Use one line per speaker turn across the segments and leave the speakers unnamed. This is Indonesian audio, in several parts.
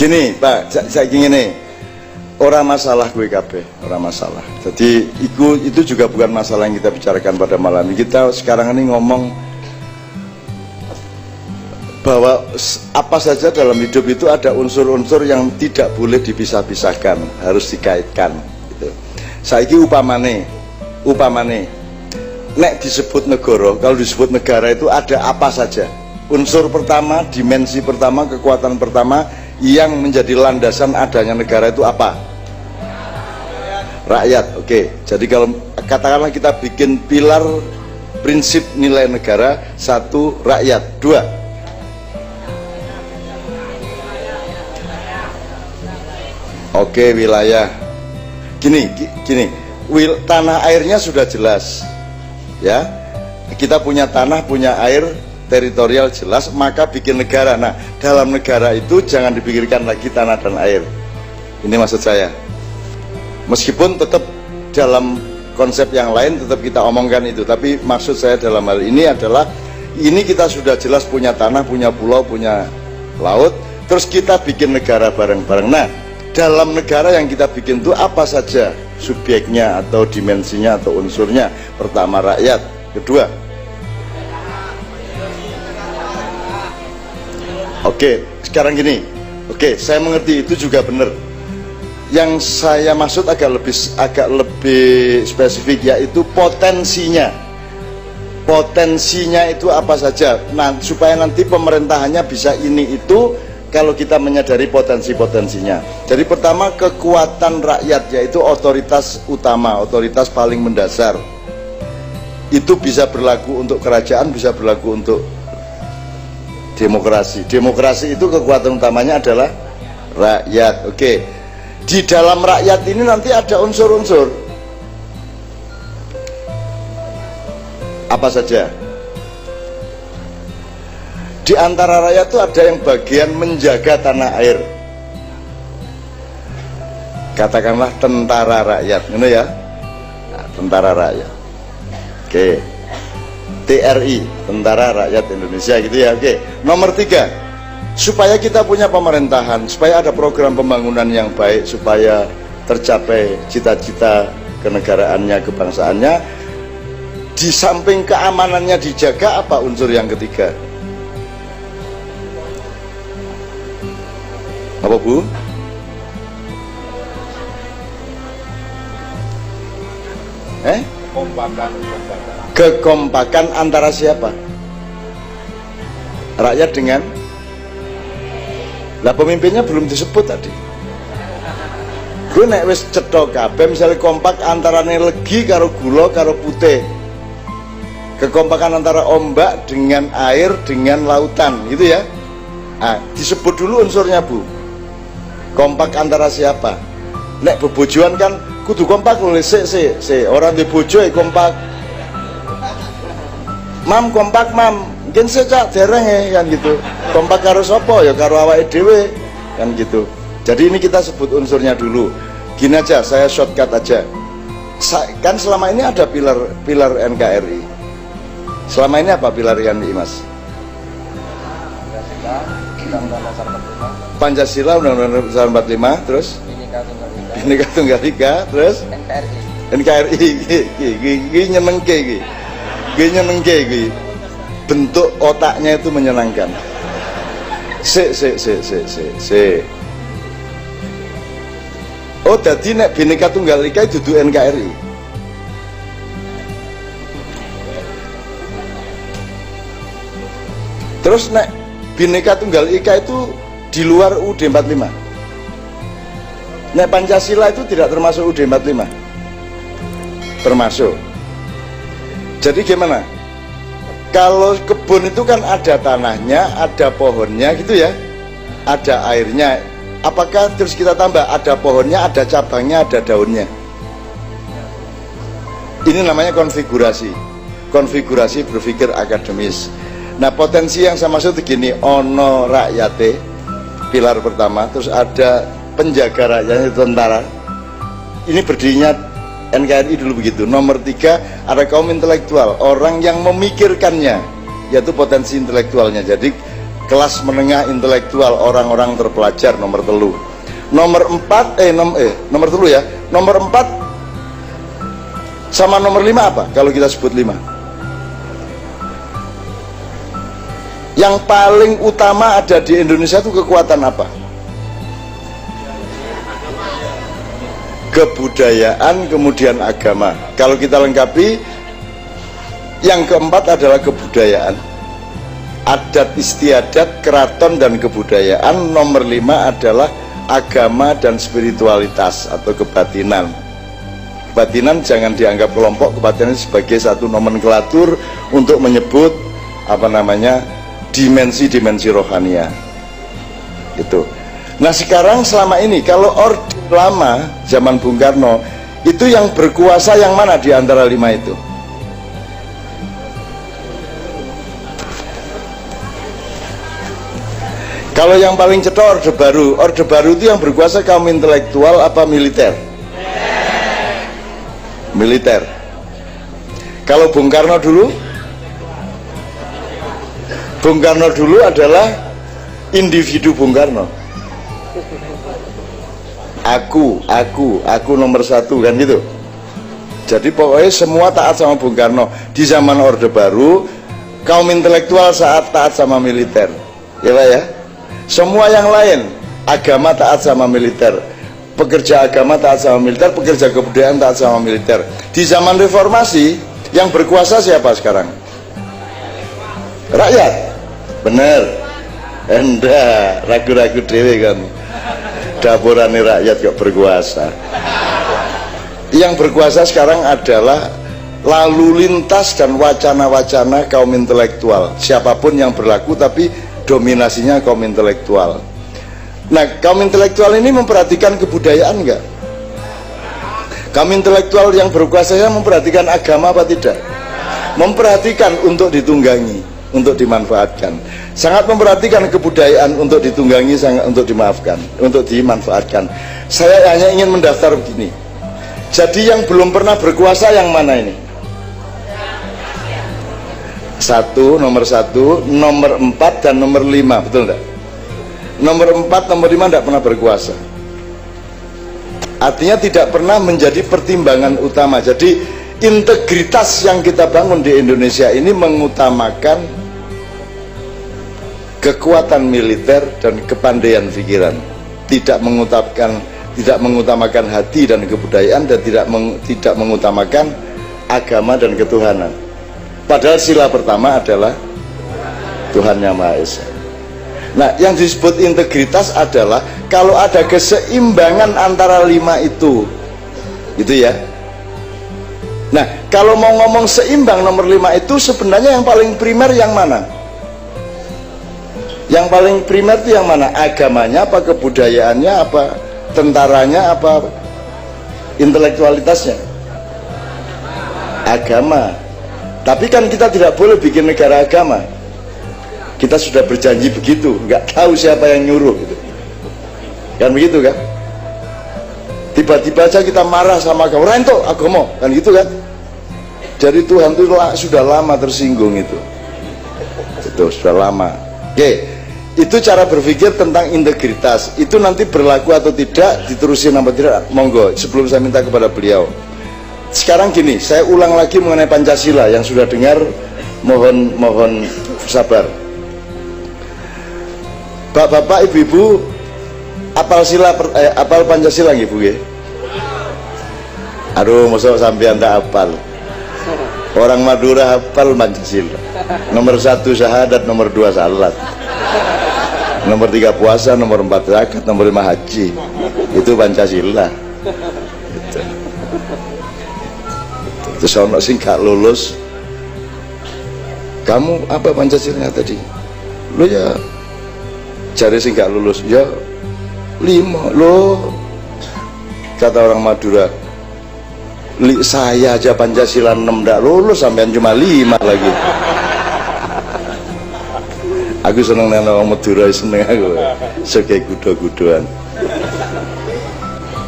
Gini Pak, saya gini, orang masalah gue kabeh, orang masalah. Jadi itu juga bukan masalah yang kita bicarakan pada malam ini. Kita sekarang ini ngomong bahwa apa saja dalam hidup itu ada unsur-unsur yang tidak boleh dipisah-pisahkan, harus dikaitkan. Gitu. Saiki upamane, nek disebut negara, kalau disebut negara itu ada apa saja. Unsur pertama, dimensi pertama, kekuatan pertama yang menjadi landasan adanya negara itu apa? Rakyat. Oke. Jadi kalau katakanlah kita bikin pilar prinsip nilai negara, 1 rakyat, 2 oke, wilayah. Gini, tanah airnya sudah jelas, ya. Kita punya tanah, punya air, teritorial jelas, maka bikin negara. Nah, dalam negara itu jangan dipikirkan lagi tanah dan air. Ini maksud saya. Meskipun tetap dalam konsep yang lain tetap kita omongkan itu, tapi maksud saya dalam hal ini adalah ini kita sudah jelas punya tanah, punya pulau, punya laut, terus kita bikin negara bareng-bareng. Nah, dalam negara yang kita bikin itu apa saja subjeknya atau dimensinya atau unsurnya? Pertama rakyat, kedua oke, sekarang gini, oke, saya mengerti itu juga benar. Yang saya maksud agak lebih spesifik, yaitu potensinya. Potensinya itu apa saja? Nah, supaya nanti pemerintahannya bisa ini itu, kalau kita menyadari potensi-potensinya. Jadi pertama, kekuatan rakyat, yaitu otoritas utama, otoritas paling mendasar. Itu bisa berlaku untuk kerajaan, bisa berlaku untuk demokrasi. Demokrasi itu kekuatan utamanya adalah rakyat. Oke. Di dalam rakyat ini nanti ada unsur-unsur. Apa saja? Di antara rakyat itu ada yang bagian menjaga tanah air. Katakanlah tentara rakyat, ini ya. Nah, tentara rakyat. Oke. TRI, Tentara Rakyat Indonesia, gitu ya. Oke. Nomor 3, supaya kita punya pemerintahan, supaya ada program pembangunan yang baik, supaya tercapai cita-cita kenegaraannya, kebangsaannya, di samping keamanannya dijaga, apa unsur yang ketiga? Apa Bu? Kekompakan antara siapa? Rakyat dengan? Lah pemimpinnya belum disebut tadi. Gue nek wis cetok kabeh, misalnya kompak antarane legi karo gula karo putih. Kekompakan antara ombak dengan air dengan lautan, gitu ya. Nah, disebut dulu unsurnya Bu. Kompak antara siapa? Nek bebojoan kan kudu kompak lho, sik orang di bojo kompak. Mam kompak mam, mungkin secak dereng ya kan gitu. Kompak karo sapa ya karo awake dhewe kan gitu. Jadi ini kita sebut unsurnya dulu. Gini aja, saya shortcut aja. Kan selama ini ada pilar NKRI. Selama ini apa pilar NKRI Mas? Pancasila, Undang-Undang Dasar 45, terus Bhinneka Tunggal Ika, terus NKRI. Ini nyenengke iki. Bentuk otaknya itu menyenangkan. Oh, jadi nek Bhinneka Tunggal Ika dudu NKRI. Terus nek Bhinneka Tunggal Ika itu di luar UUD 45. Nek Pancasila itu tidak termasuk UUD 45. Termasuk. Jadi gimana? Kalau kebun itu kan ada tanahnya, ada pohonnya gitu ya. Ada airnya. Apakah terus kita tambah ada pohonnya, ada cabangnya, ada daunnya? Ini namanya konfigurasi. Konfigurasi berpikir akademis. Nah, potensi yang saya maksud begini, ono rakyate, pilar pertama, terus ada penjaga rakyatnya, tentara. Ini berdirinya NKRI dulu begitu. Nomor 3, ada kaum intelektual, orang yang memikirkannya, yaitu potensi intelektualnya. Jadi kelas menengah intelektual, orang-orang terpelajar, nomor telu. Nomor 4 nomor telu ya. Nomor 4 sama nomor 5 apa kalau kita sebut 5? Yang paling utama ada di Indonesia itu kekuatan apa? Kebudayaan, kemudian agama. Kalau kita lengkapi, yang keempat adalah kebudayaan, adat istiadat, keraton, dan kebudayaan. Nomor 5 adalah agama dan spiritualitas atau kebatinan. Kebatinan jangan dianggap kelompok, kebatinan sebagai satu nomenklatur untuk menyebut apa namanya dimensi-dimensi rohania itu. Nah sekarang selama ini kalau orde lama zaman Bung Karno itu yang berkuasa yang mana di antara 5 itu? Kalau yang paling cetok Orde Baru. Orde Baru itu yang berkuasa kaum intelektual apa militer? Militer. Kalau Bung Karno dulu? Bung Karno dulu adalah individu Bung Karno. Aku nomor 1 kan gitu. Jadi pokoknya semua taat sama Bung Karno. Di zaman Orde Baru kaum intelektual saat taat sama militer, ya Pak ya. Semua yang lain, agama taat sama militer, pekerja agama taat sama militer, pekerja kebudayaan taat sama militer. Di zaman reformasi yang berkuasa siapa sekarang? Rakyat. Bener. Enggak, ragu-ragu dewe kan. Dapurane rakyat kok berkuasa. Yang berkuasa sekarang adalah lalu lintas dan wacana-wacana kaum intelektual. Siapapun yang berlaku tapi dominasinya kaum intelektual. Nah, kaum intelektual ini memperhatikan kebudayaan enggak? Kaum intelektual yang berkuasa memperhatikan agama apa tidak? Memperhatikan untuk ditunggangi, untuk dimanfaatkan. Sangat memperhatikan kebudayaan untuk ditunggangi, sangat untuk dimaafkan, untuk dimanfaatkan. Saya hanya ingin mendaftar begini. Jadi yang belum pernah berkuasa yang mana ini? Nomor 1, nomor 4, dan nomor 5, betul enggak? Nomor 4, nomor 5 enggak pernah berkuasa. Artinya tidak pernah menjadi pertimbangan utama. Jadi integritas yang kita bangun di Indonesia ini mengutamakan kekuatan militer dan kepandaian pikiran, tidak mengutamakan hati dan kebudayaan, dan tidak mengutamakan agama dan ketuhanan. Padahal sila pertama adalah Tuhan Yang Maha Esa. Nah, yang disebut integritas adalah kalau ada keseimbangan antara 5 itu ya. Nah, kalau mau ngomong seimbang nomor 5 itu sebenarnya yang paling primer yang mana? Yang paling primer itu yang mana? Agamanya apa, kebudayaannya apa, tentaranya apa, intelektualitasnya? Agama. Tapi kan kita tidak boleh bikin negara agama. Kita sudah berjanji begitu, nggak tahu siapa yang nyuruh gitu. Kan begitu kan? Tiba-tiba aja kita marah sama kamu, rento agama, kan gitu kan? Jadi Tuhan itu sudah lama tersinggung itu sudah lama. Oke, itu cara berpikir tentang integritas. Itu nanti berlaku atau tidak, diterusin apa tidak, monggo. Sebelum saya minta kepada beliau. Sekarang gini, saya ulang lagi mengenai Pancasila. Yang sudah dengar mohon sabar. Bapak-bapak, ibu-ibu apal Pancasila nggih, Bu nggih? Aduh, mosok sampean tak apal. Orang Madura hafal Pancasila. Nomor 1 syahadat, nomor 2 salat, nomor 3 puasa, nomor 4 zakat, nomor 5 haji. Itu Pancasila. Gitu. Terus ono sing gak lulus, kamu apa Pancasilanya tadi? Lo ya cari sing gak lulus, ya 5 lo. Kata orang Madura, saya aja Pancasila 6 gak lulus, sampean cuma 5 lagi. Aku seneng nang orang Madura, seneng aku sebagai gudo-gudoan.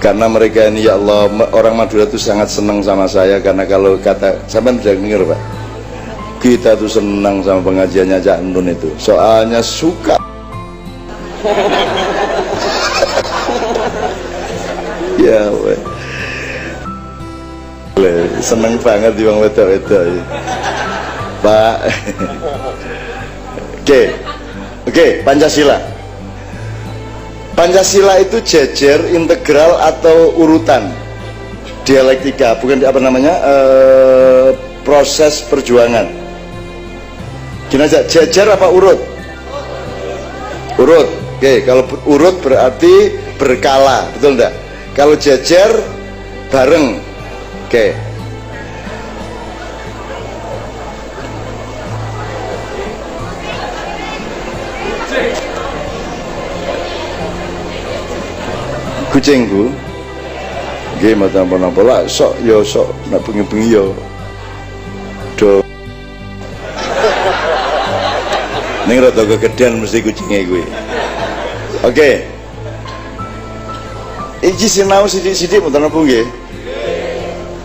Karena mereka ini, ya Allah, orang Madura itu sangat senang sama saya. Karena kalau kata, sampai tidak dengar Pak, Kita tuh senang sama pengajiannya Cak Nun itu, soalnya suka. Ya weh, seneng banget di bang wedok-wedok ya. Pak. Oke, Pancasila. Pancasila itu jejer, integral atau urutan? Dialektika, bukan apa namanya, proses perjuangan. Gini aja, jejer apa urut? Urut. Oke, kalau urut berarti berkala, betul enggak? Kalau jejer bareng. Oke. Kucingku nggih mboten napa-napa lah, sok yo sok nek bengi-bengi yo do ning rada kegedean mesti kucinge kuwi. Oke. Iki sinau sithik-sithik mboten napa nggih.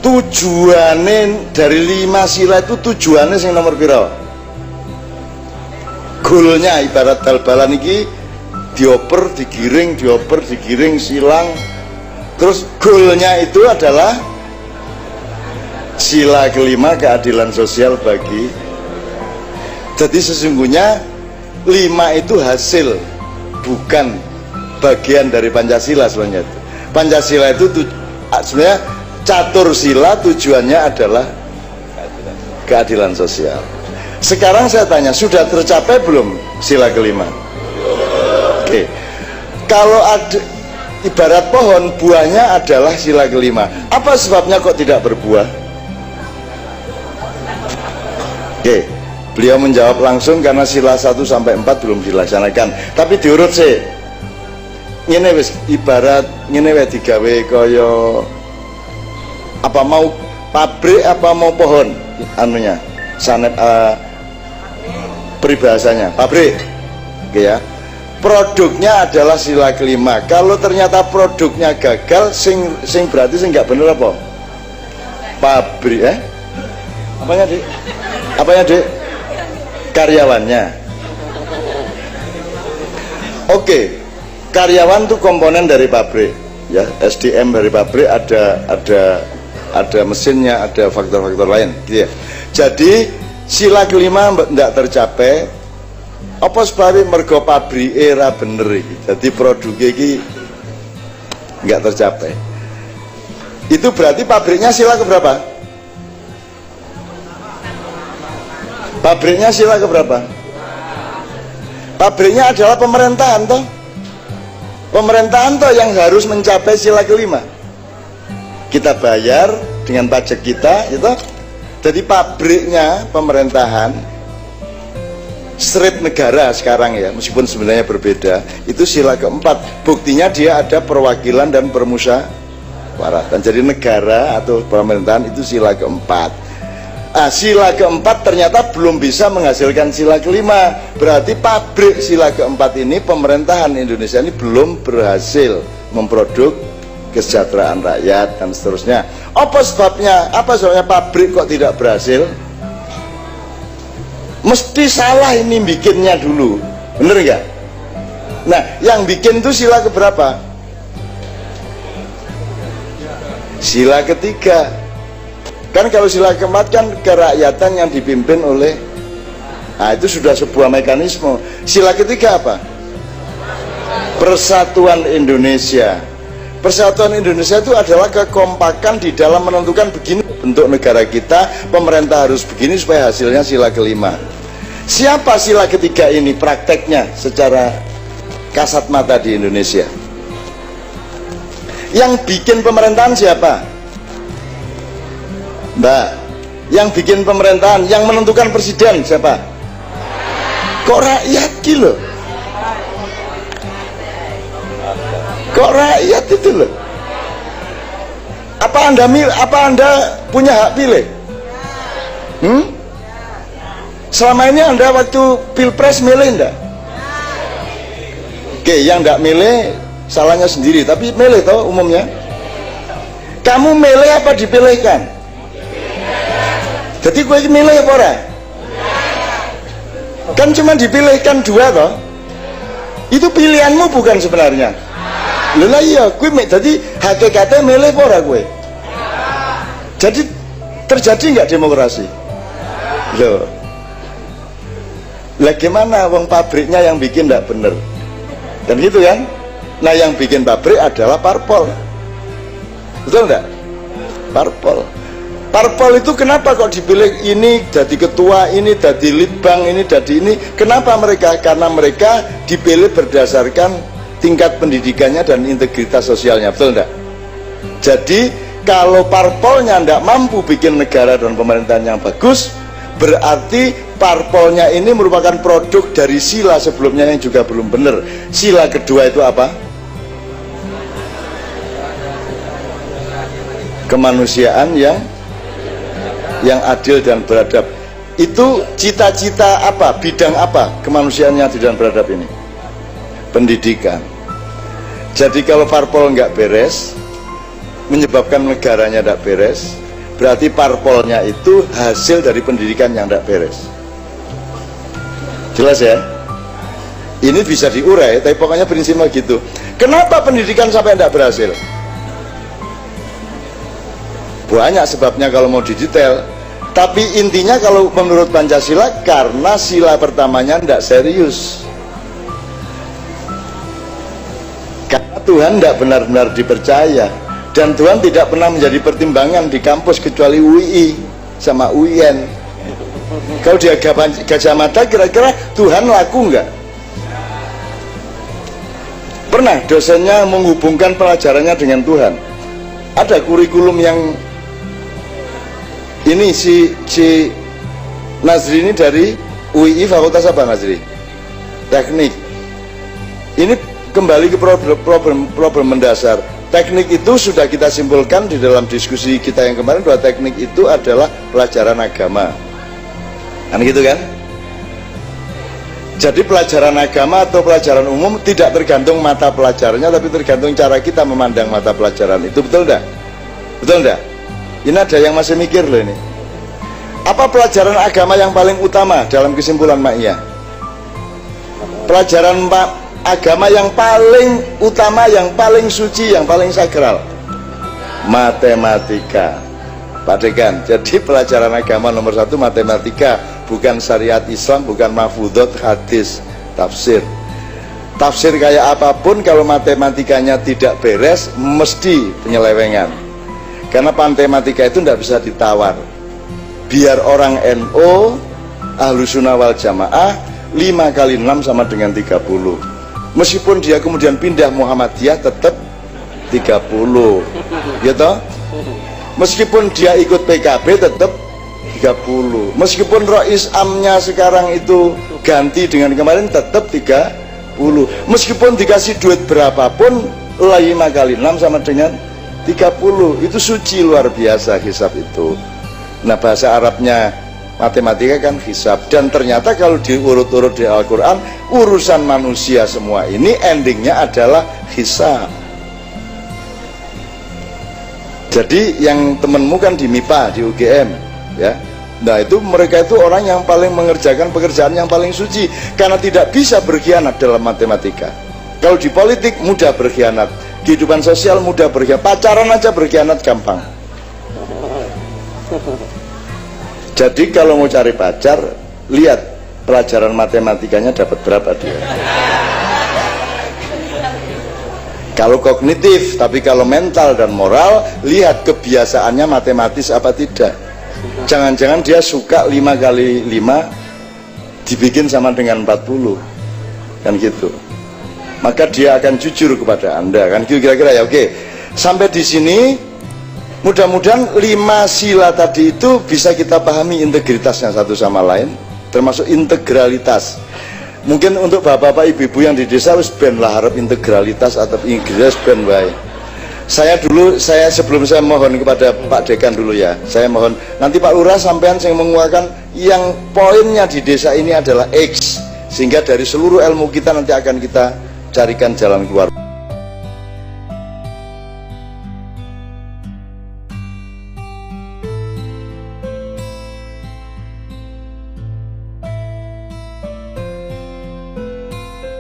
Tujuane dari 5 sila itu tujuannya sing nomor pira? Goalnya ibarat bal-balan iki dioper, digiring, silang. Terus goalnya itu adalah sila kelima, keadilan sosial bagi. Jadi sesungguhnya 5 itu hasil, bukan bagian dari Pancasila sebenarnya. Pancasila itu sebenarnya catur sila, tujuannya adalah keadilan sosial. Sekarang saya tanya, sudah tercapai belum sila kelima? Oke. Kalau ada ibarat pohon, buahnya adalah sila kelima. Apa sebabnya kok tidak berbuah? Oke, beliau menjawab langsung karena sila 1 sampai 4 belum dilaksanakan. Tapi diurut sih. Ngene wis ibarat ngene wae digawe kaya apa, mau pabrik apa mau pohon anunya. Sanet peribahasanya, pabrik. Oke ya. Produknya adalah sila kelima. Kalau ternyata produknya gagal, sing berarti sing nggak bener apa? Pabrik, apanya Dik? Apanya Dik? Karyawannya. Oke, karyawan itu komponen dari pabrik, ya. SDM dari pabrik ada mesinnya, ada faktor-faktor lain, gitu ya. Jadi sila kelima tidak tercapai. Apa sebabnya? Mergo pabrik era bener iki. Jadi produknya iki nggak tercapai. Itu berarti pabriknya sila keberapa? Pabriknya sila keberapa? Pabriknya adalah pemerintahan toh. Pemerintahan toh yang harus mencapai sila kelima. Kita bayar dengan pajak kita, itu. Jadi pabriknya pemerintahan. Street negara sekarang ya, meskipun sebenarnya berbeda, itu sila keempat. Buktinya dia ada perwakilan dan permusyawaratan. Jadi negara atau pemerintahan itu sila keempat. Sila keempat ternyata belum bisa menghasilkan sila kelima. Berarti pabrik sila keempat ini, pemerintahan Indonesia ini belum berhasil memproduk kesejahteraan rakyat dan seterusnya. Apa sebabnya? Apa sebabnya pabrik kok tidak berhasil? Mesti salah ini bikinnya dulu, bener nggak? Nah, yang bikin itu sila keberapa? Sila ketiga. Kan kalau sila keempat kan kerakyatan yang dipimpin oleh, nah itu sudah sebuah mekanisme. Sila ketiga apa? Persatuan Indonesia. Persatuan Indonesia itu adalah kekompakan di dalam menentukan begini bentuk negara kita, pemerintah harus begini supaya hasilnya sila kelima. Siapa sila ketiga ini prakteknya secara kasat mata di Indonesia? Yang bikin pemerintahan siapa? Mbak, yang bikin pemerintahan, yang menentukan presiden siapa? Kok rakyat gitu loh? Kok rakyat itu loh? Apa anda punya hak pilih? Selama ini anda waktu pilpres milih enggak? Oke, yang enggak milih salahnya sendiri, tapi milih toh umumnya. Kamu milih apa dipilihkan? Jadi gue milih apa ora? Kan cuma dipilihkan 2 toh. Itu pilihanmu bukan sebenarnya. Lah iya, gue jadi hakikatnya milih ora gue. Jadi terjadi nggak demokrasi? Loh. Lah gimana wong pabriknya yang bikin nggak bener? Dan gitu kan? Nah yang bikin pabrik adalah parpol. Betul nggak? Parpol. Parpol itu kenapa kok dipilih ini jadi ketua, ini jadi litbang, ini jadi ini? Kenapa mereka? Karena mereka dipilih berdasarkan tingkat pendidikannya dan integritas sosialnya, betul enggak? Jadi kalau parpolnya tidak mampu bikin negara dan pemerintahan yang bagus, berarti parpolnya ini merupakan produk dari sila sebelumnya yang juga belum benar. Sila kedua itu apa? Kemanusiaan yang adil dan beradab. Itu cita-cita apa? Bidang apa kemanusiaan yang adil dan beradab ini? Pendidikan. Jadi kalau parpol nggak beres, menyebabkan negaranya nggak beres, berarti parpolnya itu hasil dari pendidikan yang nggak beres. Jelas ya? Ini bisa diurai, tapi pokoknya prinsipnya gitu. Kenapa pendidikan sampai nggak berhasil? Banyak sebabnya kalau mau didetail. Tapi intinya kalau menurut Pancasila, karena sila pertamanya tidak serius. Karena Tuhan tidak benar-benar dipercaya. Dan Tuhan tidak pernah menjadi pertimbangan di kampus kecuali UI sama UIN. Kalau di Gajah Mada kira-kira Tuhan laku nggak? Pernah dosennya menghubungkan pelajarannya dengan Tuhan. Ada kurikulum yang ini si Nazri ini dari UII fakultas apa Nazri? Teknik. Ini kembali ke problem mendasar. Teknik itu sudah kita simpulkan di dalam diskusi kita yang kemarin bahwa teknik itu adalah pelajaran agama. Kan gitu kan? Jadi pelajaran agama atau pelajaran umum tidak tergantung mata pelajarannya, tapi tergantung cara kita memandang mata pelajaran itu, betul enggak? Betul enggak? Ini ada yang masih mikir loh ini. Apa pelajaran agama yang paling utama dalam kesimpulan Mak Iya? Pelajaran agama yang paling utama, yang paling suci, yang paling sakral? Matematika. Pak Dekan, jadi pelajaran agama nomor 1 matematika, bukan syariat Islam, bukan mahfudot, hadis, tafsir. Tafsir kayak apapun kalau matematikanya tidak beres, mesti penyelewengan. Karena matematika itu tidak bisa ditawar. Biar orang NO, Ahlussunnah wal Jamaah, 5 kali 6 sama dengan 30. Meskipun dia kemudian pindah Muhammadiyah, tetap 30, gitu. Meskipun dia ikut PKB, tetap 30. Meskipun Rois Amnya sekarang itu ganti dengan kemarin, tetap 30. Meskipun dikasih duit berapapun, 5 kali 6 sama dengan 30. Itu suci luar biasa hisab itu. Nah bahasa Arabnya matematika kan hisab. Dan ternyata kalau diurut-urut di Al-Quran, urusan manusia semua ini endingnya adalah hisab. Jadi yang temenmu kan di MIPA, di UGM ya. Nah itu mereka itu orang yang paling mengerjakan pekerjaan yang paling suci, karena tidak bisa berkhianat dalam matematika. Kalau di politik mudah berkhianat, kehidupan sosial mudah berkhianat, pacaran aja berkhianat gampang. Jadi kalau mau cari pacar, lihat pelajaran matematikanya dapat berapa dia. Kalau kognitif, tapi kalau mental dan moral, lihat kebiasaannya matematis apa tidak. Jangan-jangan dia suka 5 kali 5 dibikin sama dengan 40, kan gitu. Maka dia akan jujur kepada Anda, kan gitu kira-kira ya. Oke, sampai di sini mudah-mudahan 5 sila tadi itu bisa kita pahami integritasnya satu sama lain, termasuk integralitas. Mungkin untuk bapak-bapak ibu-ibu yang di desa harus ben lah harap integralitas atau integritas ben baik. Saya sebelum saya mohon kepada Pak Dekan dulu ya, saya mohon nanti Pak Lurah sampean yang menguatkan yang poinnya di desa ini adalah X, sehingga dari seluruh ilmu kita nanti akan kita carikan jalan keluar.